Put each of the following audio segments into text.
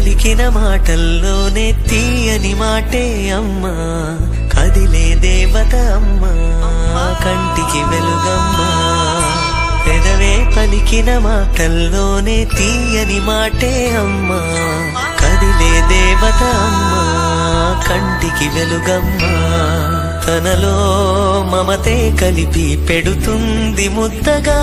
పలికిన మాటల్లోనే తీయని మాటే అమ్మా కదిలే దేవత అమ్మా కంటికి వెలుగమ్మా పెదవే పలికిన మాటల్లోనే తీయని మాటే అమ్మా కదిలే దేవత అమ్మా కంటికి వెలుగమ్మా తనలో మమతే కలిపి పెడుతుంది ముద్దగా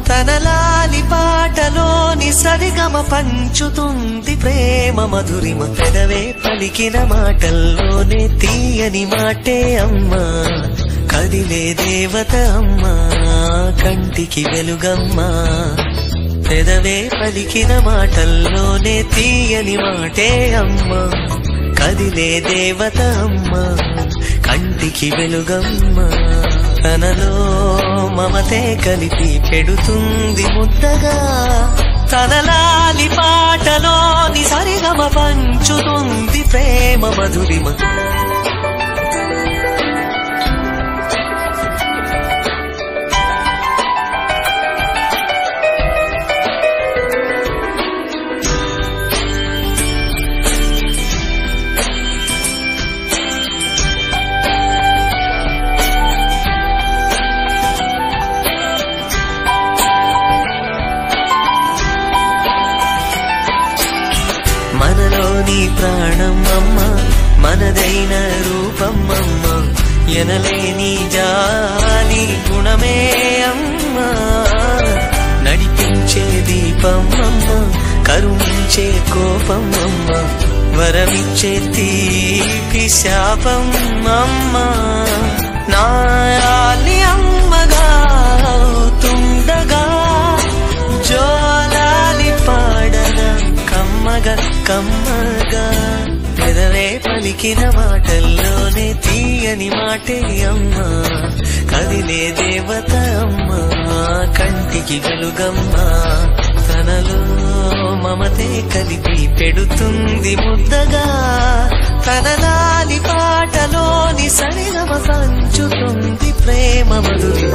తనలాలి పాటలోని సరిగమ పంచుతుంది ప్రేమ మధురిమ పెదవే పలికిన మాటల్లోనే తీయని మాటే అమ్మా కదిలే దేవత అమ్మా కంటికి వెలుగమ్మా పెదవే పలికిన మాటల్లోనే తీయని మాటే అమ్మా కదిలే దేవత అమ్మా కంటికి వెలుగమ్మా తనలో మమతే కలిపి పెడుతుంది ముద్దగా తనలాలి పాటలోని సరిగమ పంచుతుంది ప్రేమ మధురిమ మనలోని ప్రాణం అమ్మ మనదైన రూపం అమ్మ ఎనలేని జాలి గుణమే అమ్మ నడిపించే దీపం అమ్మ కరుణించే కోపం అమ్మ వరమిచ్చే తీపి శాపం అమ్మ నాయాలి అమ్మగా అవుతుండగా జోలాలి పాడగా కమ్మగా కమ్మగా పెదవే పలికిన మాటల్లోనే తీయని మాటే అమ్మా కదిలే దేవత అమ్మా కంటికి వెలుగమ్మా తనలో మమతే కలిపి పెడుతుంది ముద్దగా తనలాలి పాటలోని సరిగమ పంచుతుంది ప్రేమ మధురిమ